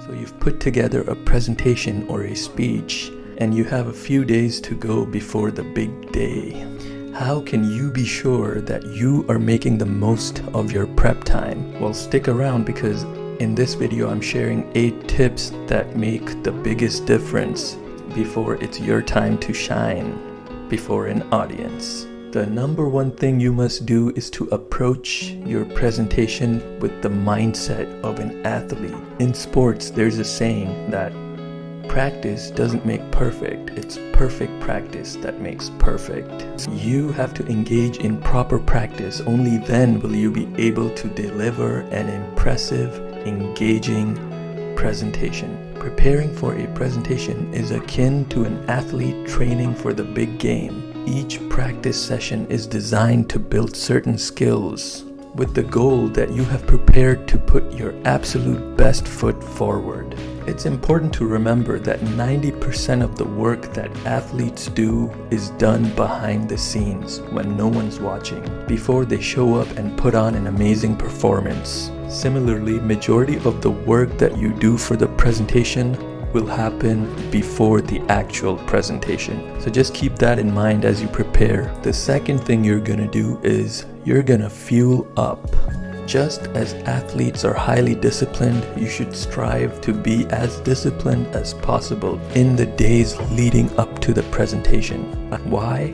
So you've put together a presentation or a speech, and you have a few days to go before the big day. How can you be sure that you are making the most of your prep time? Well, stick around, because in this video I'm sharing 8 tips that make the biggest difference before it's your time to shine before an audience. The number one thing you must do is to approach your presentation with the mindset of an athlete. In sports, there's a saying that practice doesn't make perfect, it's perfect practice that makes perfect. You have to engage in proper practice. Only then will you be able to deliver an impressive, engaging presentation. Preparing for a presentation is akin to an athlete training for the big game. Each practice session is designed to build certain skills with the goal that you have prepared to put your absolute best foot forward. It's important to remember that 90% of the work that athletes do is done behind the scenes when no one's watching, before they show up and put on an amazing performance. Similarly, majority of the work that you do for the presentation will happen before the actual presentation. So just keep that in mind as you prepare. The second thing you're gonna do is you're gonna fuel up. Just as athletes are highly disciplined, you should strive to be as disciplined as possible in the days leading up to the presentation. Why?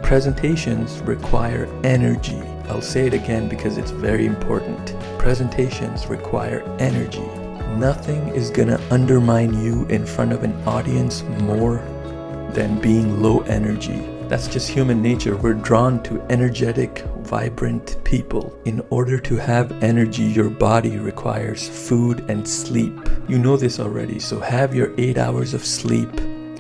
Presentations require energy. I'll say it again because it's very important. Presentations require energy. Nothing is gonna undermine you in front of an audience more than being low energy. That's just human nature. We're drawn to energetic, vibrant people. In order to have energy, your body requires food and sleep. You know this already, so have your 8 hours of sleep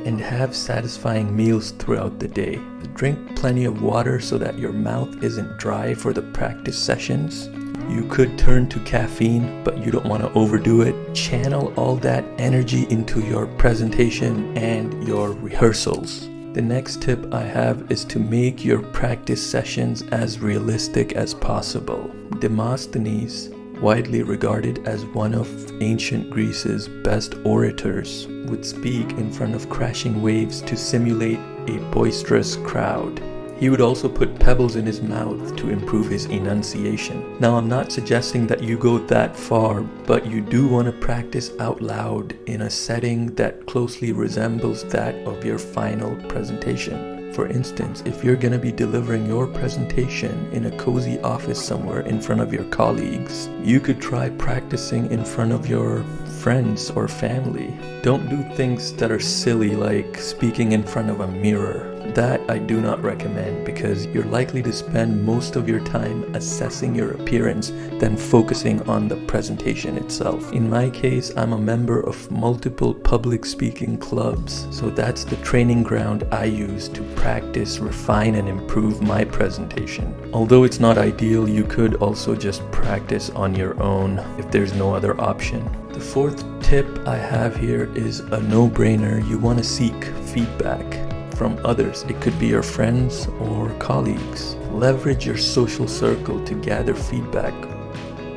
and have satisfying meals throughout the day. Drink plenty of water so that your mouth isn't dry for the practice sessions. You could turn to caffeine, but you don't want to overdo it. Channel all that energy into your presentation and your rehearsals. The next tip I have is to make your practice sessions as realistic as possible. Demosthenes, widely regarded as one of ancient Greece's best orators, would speak in front of crashing waves to simulate a boisterous crowd. He would also put pebbles in his mouth to improve his enunciation. Now, I'm not suggesting that you go that far, but you do want to practice out loud in a setting that closely resembles that of your final presentation. For instance, if you're going to be delivering your presentation in a cozy office somewhere in front of your colleagues, you could try practicing in front of your friends or family. Don't do things that are silly like speaking in front of a mirror. That I do not recommend, because you're likely to spend most of your time assessing your appearance than focusing on the presentation itself. In my case, I'm a member of multiple public speaking clubs, so that's the training ground I use to practice, refine, and improve my presentation. Although it's not ideal, you could also just practice on your own if there's no other option. The fourth tip I have here is a no-brainer. You want to seek feedback from others. It could be your friends or colleagues. Leverage your social circle to gather feedback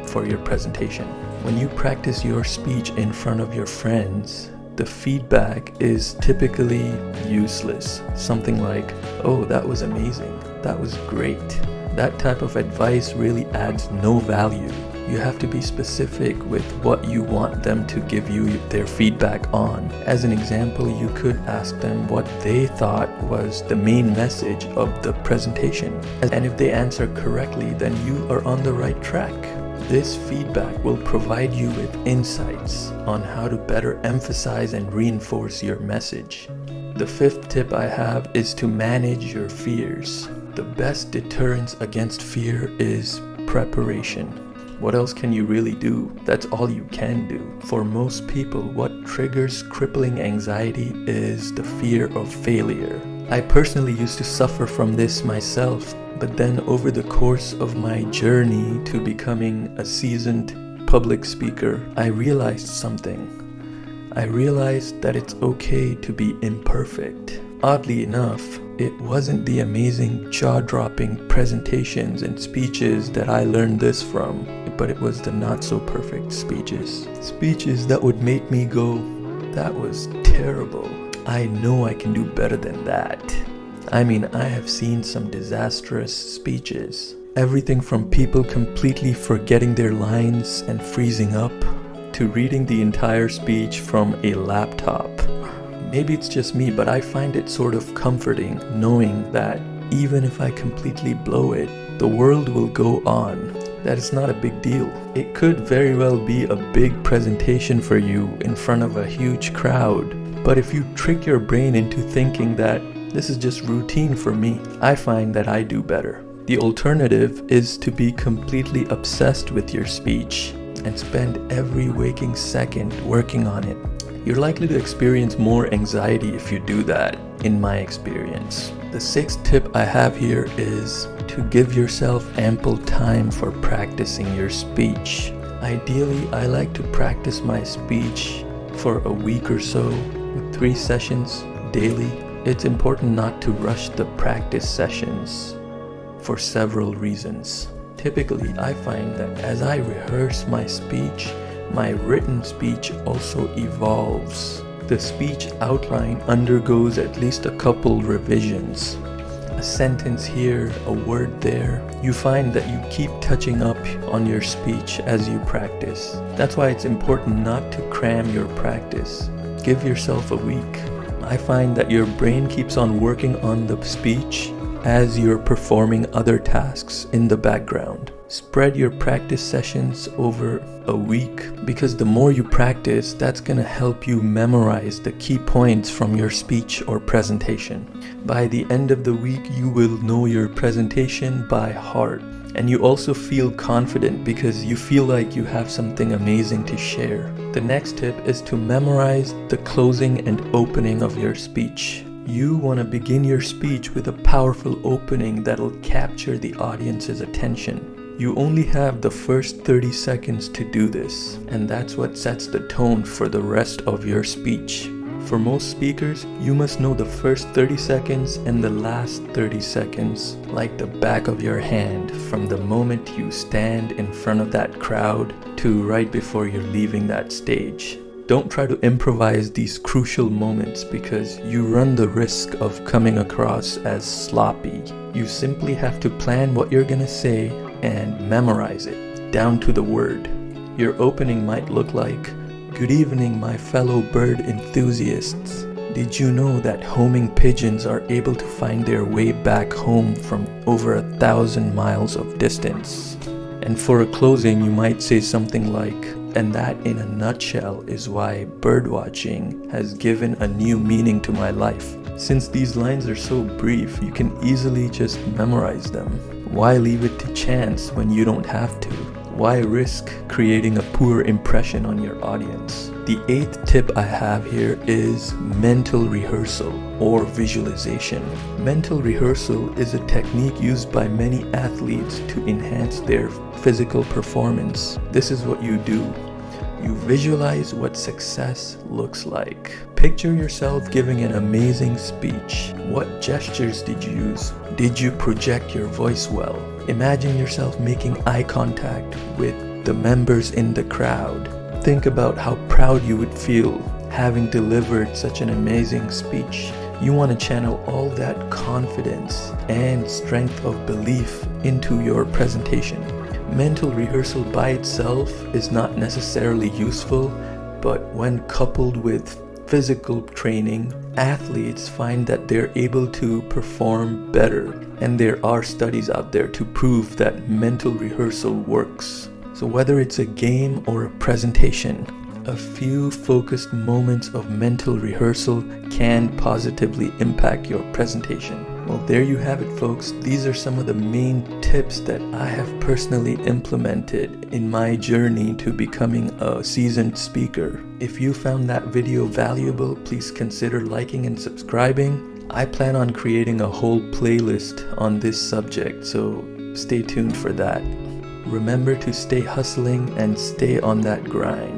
for your presentation. When you practice your speech in front of your friends, the feedback is typically useless. Something like, "Oh, that was amazing. That was great." That type of advice really adds no value. You have to be specific with what you want them to give you their feedback on. As an example, you could ask them what they thought was the main message of the presentation. And if they answer correctly, then you are on the right track. This feedback will provide you with insights on how to better emphasize and reinforce your message. The fifth tip I have is to manage your fears. The best deterrence against fear is preparation. What else can you really do? That's all you can do. For most people, what triggers crippling anxiety is the fear of failure. I personally used to suffer from this myself, but then over the course of my journey to becoming a seasoned public speaker, I realized something. I realized that it's okay to be imperfect. Oddly enough, it wasn't the amazing jaw-dropping presentations and speeches that I learned this from. but it was the not so perfect speeches. Speeches that would make me go, that was terrible. I know I can do better than that. I mean, I have seen some disastrous speeches. Everything from people completely forgetting their lines and freezing up, to reading the entire speech from a laptop. Maybe it's just me, but I find it sort of comforting knowing that even if I completely blow it, the world will go on. That is not a big deal. It could very well be a big presentation for you in front of a huge crowd, but if you trick your brain into thinking that this is just routine for me, I find that I do better. The alternative is to be completely obsessed with your speech and spend every waking second working on it. You're likely to experience more anxiety if you do that, in my experience. The sixth tip I have here is to give yourself ample time for practicing your speech. Ideally, I like to practice my speech for a week or so with 3 sessions daily. It's important not to rush the practice sessions for several reasons. Typically, I find that as I rehearse my speech, my written speech also evolves. The speech outline undergoes at least a couple revisions. A sentence here, a word there. You find that you keep touching up on your speech as you practice. That's why it's important not to cram your practice. Give yourself a week. I find that your brain keeps on working on the speech as you're performing other tasks in the background. Spread your practice sessions over a week, because the more you practice, that's going to help you memorize the key points from your speech or presentation. By the end of the week, you will know your presentation by heart, and you also feel confident because you feel like you have something amazing to share. The next tip is to memorize the closing and opening of your speech. You want to begin your speech with a powerful opening that'll capture the audience's attention. You only have the first 30 seconds to do this, and that's what sets the tone for the rest of your speech. For most speakers, you must know the first 30 seconds and the last 30 seconds like the back of your hand, from the moment you stand in front of that crowd to right before you're leaving that stage. Don't try to improvise these crucial moments because you run the risk of coming across as sloppy. You simply have to plan what you're gonna say and memorize it, down to the word. Your opening might look like, "Good evening, my fellow bird enthusiasts. Did you know that homing pigeons are able to find their way back home from over 1,000 miles of distance?" And for a closing, you might say something like, "And that in a nutshell is why birdwatching has given a new meaning to my life." Since these lines are so brief, you can easily just memorize them. Why leave it to chance when you don't have to? Why risk creating a poor impression on your audience? The eighth tip I have here is mental rehearsal or visualization. Mental rehearsal is a technique used by many athletes to enhance their physical performance. This is what you do. You visualize what success looks like. Picture yourself giving an amazing speech. What gestures did you use? Did you project your voice well? Imagine yourself making eye contact with the members in the crowd. Think about how proud you would feel having delivered such an amazing speech. You want to channel all that confidence and strength of belief into your presentation. Mental rehearsal by itself is not necessarily useful, but when coupled with physical training, athletes find that they're able to perform better. And there are studies out there to prove that mental rehearsal works. So whether it's a game or a presentation, a few focused moments of mental rehearsal can positively impact your presentation. Well, there you have it, folks. These are some of the main tips that I have personally implemented in my journey to becoming a seasoned speaker. If you found that video valuable, please consider liking and subscribing. I plan on creating a whole playlist on this subject, so stay tuned for that. Remember to stay hustling and stay on that grind.